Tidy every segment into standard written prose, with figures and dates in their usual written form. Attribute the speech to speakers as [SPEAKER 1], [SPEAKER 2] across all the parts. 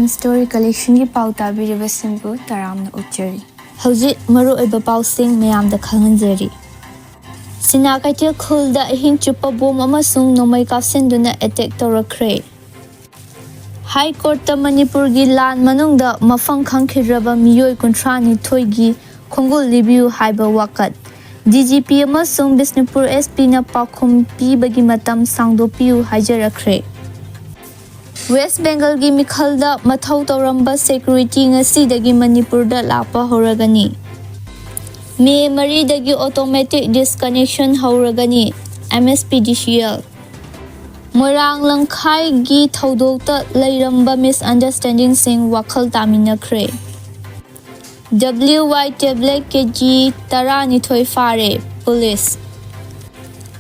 [SPEAKER 1] Story collection की पाउ ताबीरिबा सिंबु तरामना उच्चरी हौजी मरु ओइबा पाउसिंग मयामदा खंगंजरी सिना कैथेल खुलदा अहिंग चुप्पा बोम अमसुंग नोमai कापसिंदुना attack तौरखरे high court Manipur की लान मनुंगदा मफंग खंखिरबा मियोय कुंथ्रानी थोइगी खोंगुल लिबिउ हाइबा वाकत DGP अमसुंग बिष्णुपुर SP ना पाखुम पीबगी मतम सांगदोपिउ हाइजरखरे West Bengal की मिखलदा मथौ तौरंबा security ngasi Manipur da lapa hwragani. May Marie dagi automatic disconnection hwragani MSPDCL. Morang langkai gi thaudokta lairamba misunderstanding sing wakhal taminakre. WY tablet KG tarani thoi fare police.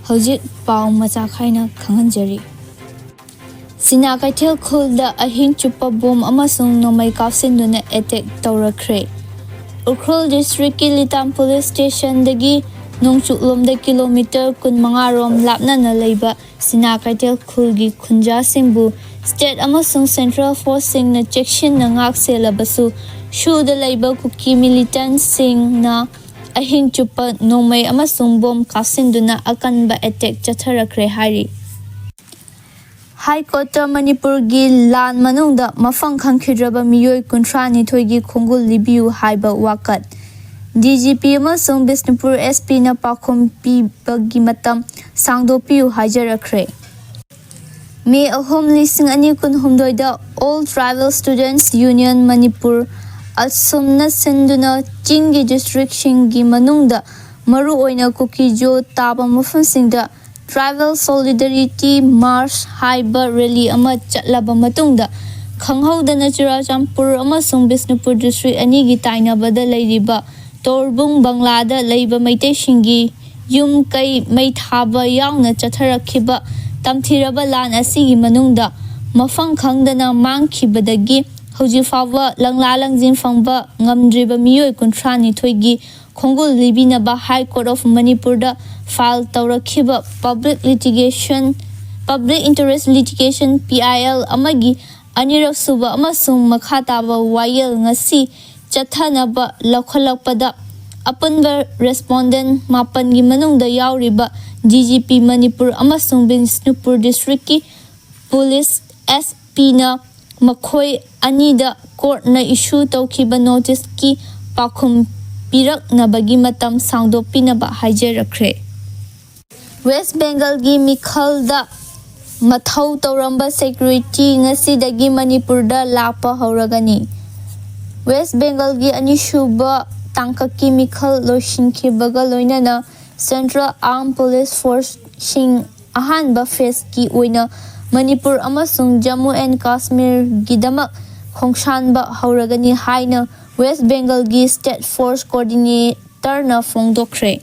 [SPEAKER 1] Hojit pau macha khaina khanganjari. Sina kaithel khulda ahing chupa bom amasung nomai kapsinduna attack taurakre. Ukhrul district ki Litam police station dagi nongchuklomda kilometer kun mangarom lapna na leiba sina kaithel khulgi khunja singbu state amasung central force sing na section na ngak selabasu shu da leiba Kuki militant sing na ahing chupa nomai amasung bom kapsinduna akanba attack chatharakre hari. High Court Manipur gi lan manungda mafang khangkhiraba miyoy kuntrani thoigi khongul libiu haiba wakat DGP amasung Bishnupur SP na pakhum pibagi matam sangdopiu haijarakre May ahom lising ani kun humdoida All Tribal Students Union Manipur asumna sinduna chingi district shingi manungda maru oina Kuki jo taba mafamsingda Tribal Solidarity March Haiba Rally ama chatlaba matungda khanghaudana Churachandpur amasung Bishnupur district anigi tainabada leiriba Torbung Banglada leiba Meitei shingi yum kai mei thaba yauna chatharakhiba tamthiraba lan asigi manungda mafang khangdana mangkhibadagi hauji fawa langla langjin fangba ngamdriba miyoy kuntrani thoigi khongul libinaba High Court of Manipur da file taurakhiba public interest litigation PIL amagi anirak suba amasung makhataba wayel ngasi chathanaba lwkhre apunba respondent mapan gi manungda yauriba DGP Manipur amasung Bishnupur district ki police SP na makhoi anida court na issue tawkhiba notice ki pakhum pirak na bagi matam sangdopinaba haijarakre West Bengal gi mikhalda mathau tauramba security ngasi dagi Manipur da lapa hwragani West Bengal gi anishuba tangkaki mikhal loishinkhibaga loinana Central Armed Police Force sing ahanba phase ki oina Manipur amasung Jammu and Kashmir gidamak khongshanba hwragani haina West Bengal gi State Force Coordinator na fongdokre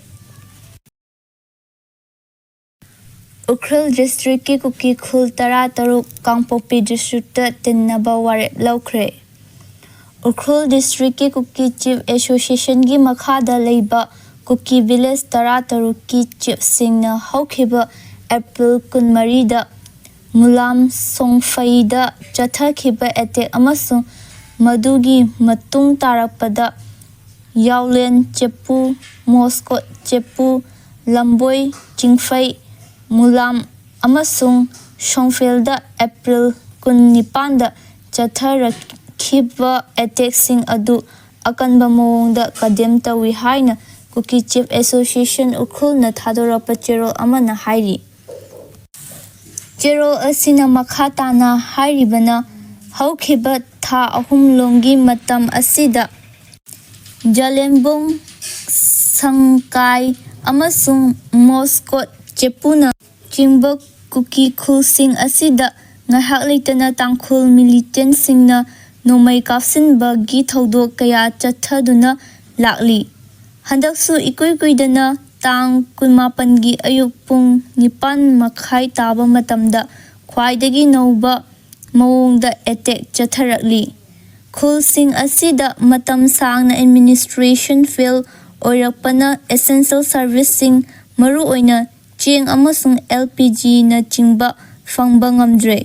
[SPEAKER 1] Ukhrul district ki Kuki khul tara taruk Kangpokpi district ta tinnanaba warep lwkhre Ukhrul district ki Kuki Chief Association gi makhada leiba Kuki village tara taruk ki chief sing na haukhiba April 13 da Mulam Songfai da chathakhiba attack amasung madugi matung tarakpada Yaulen Chepu Moscow Chepu Lamboi Chingfai Mulam amasung Shongfelda April 19 da chatharakhiba attack sing adu akanba mawongda kadem tawi haina Kuki Chief Association Ukhrul na thadorapa cherol amana hairi cherol asina makhatana hairibana haukhiba tha ahum longi matam asida Jalembung Sangkai amasung Moscow Chepuna Chingba Kuki khul sing asida ngahak leitana tangkhul militant singna nomai kapsinba gi thodok kaya chathaduna lakli handaksu ikuidana tang 18ꯒꯤ ꯑꯌꯨꯛ ꯄꯨꯡ 9:30 ꯇꯥꯕ ꯃꯇꯝꯗ ꯈ꯭ꯋꯥꯏꯗꯒꯤ ꯅꯧꯕ ꯃꯑꯣꯡꯗ attack ꯆꯠꯊꯔꯛꯂꯤ꯫ ꯈꯨꯜꯁꯤꯡ ꯑꯁꯤꯗ ꯃꯇꯝ ꯁꯥꯡꯅ ꯑꯦꯗꯃꯤꯅꯤꯁꯇ꯭ꯔꯦꯁꯟ ꯐꯦꯜ ꯑꯣꯏꯔꯛꯄꯅ ꯑꯦꯁꯦꯟꯁꯤꯌꯦꯜ ꯁꯔꯚꯤꯁꯁꯤꯡ ꯃꯔꯨꯑꯣꯏꯅ ꯆꯦꯡ ꯑꯃꯁꯨꯡ LPGꯅꯆꯤꯡꯕ ꯐꯪꯕ ꯉꯝꯗ꯭ꯔꯦ꯫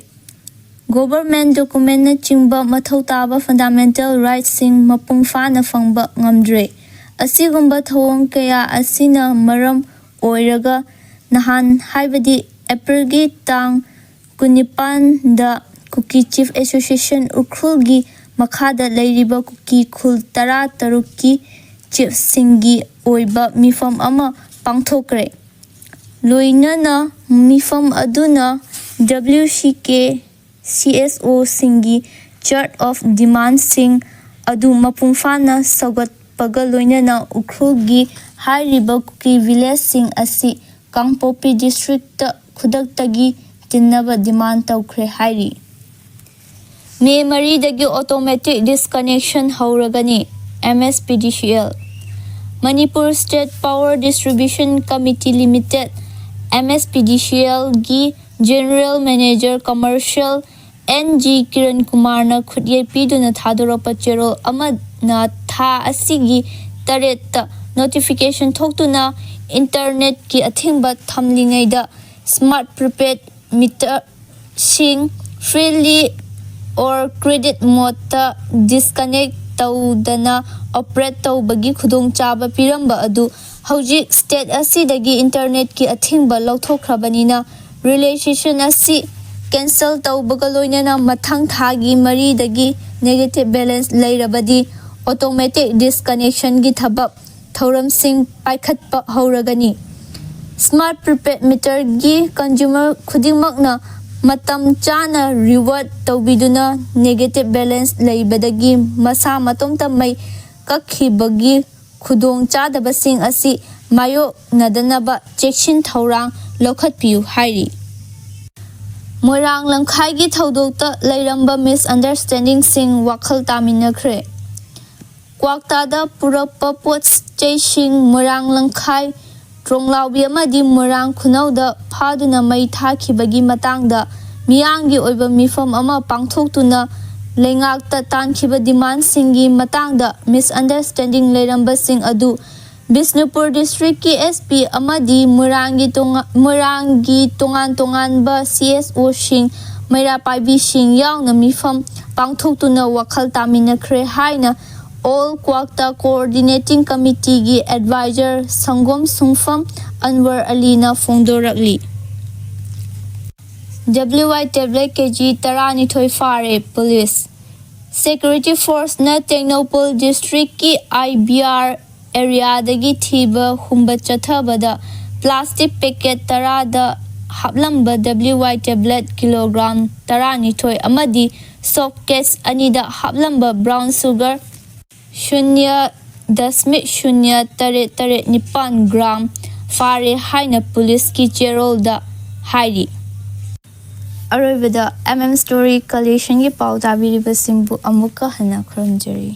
[SPEAKER 1] ꯒꯣꯚꯔꯟꯃꯦꯟꯠ ꯗꯣꯀꯨꯃꯦꯟꯠꯅꯆꯤꯡꯕ ꯃꯊꯧ ꯇꯥꯕ ꯐꯟꯗꯥꯃꯦꯟꯇꯦꯜ ꯔꯥꯏꯠꯁꯤꯡ ꯃꯄꯨꯡ ꯐꯥꯅ ꯐꯪꯕ ꯉꯝꯗ꯭ꯔꯦ꯫ ꯑꯁꯤꯒꯨꯝꯕ ꯊꯧꯑꯣꯡ ꯀꯌꯥ ꯑꯁꯤꯅ ꯃꯔꯝ ꯑꯣꯏꯔꯒ ꯅꯍꯥꯟ ꯍꯥꯏꯕꯗꯤ ꯑꯦꯄ꯭ꯔꯤꯜꯒꯤ ꯇꯥꯡ 19ꯗ ꯀꯨꯀꯤ ꯆꯤꯐ ꯑꯦꯁꯣꯁꯤꯌꯦꯁꯟ ꯎꯈ꯭ꯔꯨꯜꯒꯤ ꯃꯈꯥꯗ ꯂꯩꯔꯤꯕ ꯀꯨꯀꯤ ꯈꯨꯜ 13ꯀꯤ ꯆꯤꯐꯁꯤꯡꯒꯤ ꯑꯣꯏꯕ ꯃꯤꯐꯝ ꯑꯃ ꯄꯥꯡꯊꯣꯛꯈ꯭ꯔꯦ꯫ ꯂꯣꯏꯅꯅ ꯃꯤꯐꯝ ꯑꯗꯨꯅ WCK CSOꯁꯤꯡꯒꯤ ꯆꯥꯔꯠ ꯑꯣꯐ ꯗꯤꯃꯥꯟꯗꯁꯤꯡ ꯑꯗꯨ ꯃꯄꯨꯡ ꯐꯥꯅ ꯁꯧꯒꯠꯄꯒ ꯂꯣꯏꯅꯅ ꯎꯈ꯭ꯔꯨꯜꯒꯤ ꯍꯥꯏꯔꯤꯕ ꯀꯨꯀꯤ ꯚꯤꯂꯦꯖꯁꯤꯡ ꯑꯁꯤ ꯀꯥꯡꯄꯣꯛꯄꯤ ꯗꯤꯁꯇ꯭ꯔꯤꯛꯇ ꯈꯨꯗꯛꯇꯒꯤ ꯇꯤꯟꯅꯕ ꯗꯤꯃꯥꯟꯗ ꯇꯧꯈ꯭ꯔꯦ ꯍꯥꯏꯔꯤ꯫ ꯃꯦ 3ꯗꯒꯤ ꯑꯣꯇꯣꯃꯦꯇꯤꯛ ꯗꯤꯁꯀꯅꯦꯛꯁꯟ ꯍꯧꯔꯒꯅꯤ꯫ MSPDCL Manipur state power distribution committee limited MSPDCLꯒꯤ ꯖꯦꯅꯔꯦꯜ ꯃꯦꯅꯦꯖꯔ ꯀꯃꯔꯁꯤꯌꯦꯜ NG ꯀꯤꯔꯟꯀꯨꯃꯥꯔꯅ ꯈꯨꯠꯌꯦꯛ ꯄꯤꯗꯨꯅ ꯊꯥꯗꯣꯔꯛꯄ ꯆꯦꯔꯣꯜ ꯑꯃꯅ ꯊꯥ ꯑꯁꯤꯒꯤ 8ꯇ ꯅꯣꯇꯤꯐꯤꯀꯦꯁꯟ ꯊꯣꯛꯇꯨꯅ ꯏꯟꯇꯔꯅꯦꯠꯀꯤ ꯑꯊꯤꯡꯕ ꯊꯝꯂꯤꯉꯩꯗ ꯁ꯭ꯃꯥꯔꯠ ꯄ꯭ꯔꯤꯄꯦꯗ ꯃꯤꯇꯔꯁꯤꯡ ꯐ꯭ꯔꯤꯂꯤ ꯑꯣꯔ ꯀ꯭ꯔꯦꯗꯤꯠ ꯃꯣꯗꯇ ꯗꯤꯁꯀꯅꯦꯛ ꯇꯧꯗꯅ ꯑꯣꯄꯔꯦꯠ ꯇꯧꯕꯒꯤ ꯈꯨꯗꯣꯡꯆꯥꯕ ꯄꯤꯔꯝꯕ ꯑꯗꯨ ꯍꯧꯖꯤꯛ ꯁ꯭ꯇꯦꯠ ꯑꯁꯤꯗꯒꯤ ꯏꯟꯇꯔꯅꯦꯠꯀꯤ ꯑꯊꯤꯡꯕ ꯂꯧꯊꯣꯛꯈ꯭ꯔꯕꯅꯤꯅ ꯔꯤꯂꯦꯁꯟ ꯑꯁꯤ ꯀꯦꯟꯁꯦꯜ ꯇꯧꯕꯒ ꯂꯣꯏꯅꯅ ꯃꯊꯪ ꯊꯥꯒꯤ 3ꯗꯒꯤ ꯅꯦꯒꯦꯇꯤꯚ ꯕꯦꯂꯦꯟꯁ ꯂꯩꯔꯕꯗꯤ ꯑꯣꯇꯣꯃꯦꯇꯤꯛ ꯗꯤꯁꯀꯅꯦꯛꯁꯟꯒꯤ ꯊꯕꯛ ꯊꯧꯔꯝꯁꯤꯡ ꯄꯥꯏꯈꯠꯄ ꯍꯧꯔꯒꯅꯤ꯫ ꯁ꯭ꯃꯥꯔꯠ ꯄ꯭ꯔꯤꯄꯦꯗ ꯃꯤꯇꯔꯒꯤ ꯀꯟꯖꯨꯃꯔ ꯈꯨꯗꯤꯡꯃꯛꯅ ꯃꯇꯝ ꯆꯥꯅ ꯔꯤꯋꯥꯔꯗ ꯇꯧꯕꯤꯗꯨꯅ ꯅꯦꯒꯦꯇꯤꯚ ꯕꯦꯂꯦꯟꯁ ꯂꯩꯕꯗꯒꯤ ꯃꯁꯥ ꯃꯇꯣꯝꯇ ꯃꯩ ꯀꯛꯈꯤꯕꯒꯤ ꯈꯨꯗꯣꯡꯆꯥꯗꯕꯁꯤꯡ ꯑꯁꯤ ꯃꯥꯌꯣꯛꯅꯗꯅꯕ ꯆꯦꯛꯁꯤꯟ ꯊꯧꯔꯥꯡ ꯂꯧꯈꯠꯄꯤꯌꯨ ꯍꯥꯏꯔꯤ꯫ ꯃꯣꯏꯔꯥꯡ ꯂꯝꯈꯥꯏꯒꯤ ꯊꯧꯗꯣꯛꯇ ꯂꯩꯔꯝꯕ ꯃꯤꯁꯑꯟꯗꯔꯁꯇꯦꯟꯗꯤꯡꯁꯤꯡ ꯋꯥꯈꯜ ꯇꯥꯃꯤꯟꯅꯈ꯭ꯔꯦ꯫ ꯀ꯭ꯋꯥꯛꯇꯥꯗ ꯄꯨꯔꯛꯄ ꯄꯣꯠ-ꯆꯩꯁꯤꯡ ꯃꯣꯏꯔꯥꯡ ꯂꯝꯈꯥꯏ ꯇ꯭ꯔꯣꯡꯂꯥꯎꯕꯤ ꯑꯃꯗꯤ ꯃꯣꯏꯔꯥꯡ ꯈꯨꯅꯧꯗ ꯐꯥꯗꯨꯅ ꯃꯩ ꯊꯥꯈꯤꯕꯒꯤ ꯃꯇꯥꯡꯗ ꯃꯤꯌꯥꯝꯒꯤ ꯑꯣꯏꯕ ꯃꯤꯐꯝ ꯑꯃ ꯄꯥꯡꯊꯣꯛꯇꯨꯅ ꯂꯩꯉꯥꯛꯇ ꯇꯥꯟꯈꯤꯕ ꯗꯤꯃꯥꯟꯗꯁꯤꯡꯒꯤ ꯃꯇꯥꯡꯗ ꯃꯤꯁꯑꯟꯗꯔꯁꯇꯦꯟꯗꯤꯡ ꯂꯩꯔꯝꯕꯁꯤꯡ ꯑꯗꯨ ꯕꯤꯁꯅꯨꯄꯨꯔ ꯗꯤꯁꯇ꯭ꯔꯤꯛꯀꯤ SP ꯑꯃꯗꯤ ꯃꯣꯏꯔꯥꯡꯒꯤ ꯇꯣꯉꯥꯟ-ꯇꯣꯉꯥꯟꯕ CSOꯁꯤꯡ ꯃꯩꯔꯥ ꯄꯥꯏꯕꯤꯁꯤꯡ ꯌꯥꯎꯅ ꯃꯤꯐꯝ ꯄꯥꯡꯊꯣꯛꯇꯨꯅ ꯋꯥꯈꯜ ꯇꯥꯃꯤꯟꯅꯈ꯭ꯔꯦ ꯍꯥꯏꯅ ꯑꯣꯜ ꯀ꯭ꯋꯥꯛꯇꯥ ꯀꯣꯑꯣꯔꯗꯤꯅꯦꯇꯤꯡ ꯀꯝꯃꯤꯇꯤꯒꯤ ꯑꯦꯗꯚꯥꯏꯖꯔ ꯁꯪꯒꯣꯝ ꯁꯨꯡꯐꯝ ꯑꯟꯋꯔ ꯑꯂꯤꯅ ꯐꯣꯡꯗꯣꯔꯛꯂꯤ꯫ WY ꯇꯦꯕ꯭ꯂꯦꯠ KG 12 ꯐꯥꯔꯦ ꯄꯨꯂꯤꯁ ꯁꯦꯀ꯭ꯌꯨꯔꯤꯇꯤ ꯐꯣꯔꯁꯅ ꯇꯦꯡꯅꯧꯄꯜ ꯗꯤꯁꯇ꯭ꯔꯤꯛꯀꯤ IBR ꯑꯦꯔꯤꯌꯥꯗꯒꯤ ꯊꯤꯕ ꯍꯨꯝꯕ ꯆꯠꯊꯕꯗ ꯄ꯭ꯂꯥꯁꯇꯤꯛ ꯄꯦꯀꯦꯠ 10ꯗ ꯍꯥꯞꯂꯝꯕ WY ꯇꯦꯕ꯭ꯂꯦꯠ ꯀꯤꯂꯣꯒ꯭ꯔꯥꯝ 12 ꯑꯃꯗꯤ ꯁꯣꯞ ꯀꯦꯁ 2ꯗ ꯍꯥꯞꯂꯝꯕ ꯕ꯭ꯔꯥꯎꯟ ꯁꯨꯒꯔ 0.0889 ꯒ꯭ꯔꯥꯝ ꯐꯥꯔꯦ ꯍꯥꯏꯅ ꯄꯨꯂꯤꯁꯀꯤ ꯆꯦꯔꯣꯜꯗ ꯍꯥꯏꯔꯤ꯫ ꯑꯔꯣꯏꯕꯗ MM ꯁ꯭ꯇꯣꯔꯤ ꯀꯂꯦꯛꯁꯟꯒꯤ ꯄꯥꯎ ꯇꯥꯕꯤꯔꯤꯕꯁꯤꯡꯕꯨ ꯑꯃꯨꯛꯀ ꯍꯟꯅ ꯈꯨꯔꯨꯝꯖꯔꯤ꯫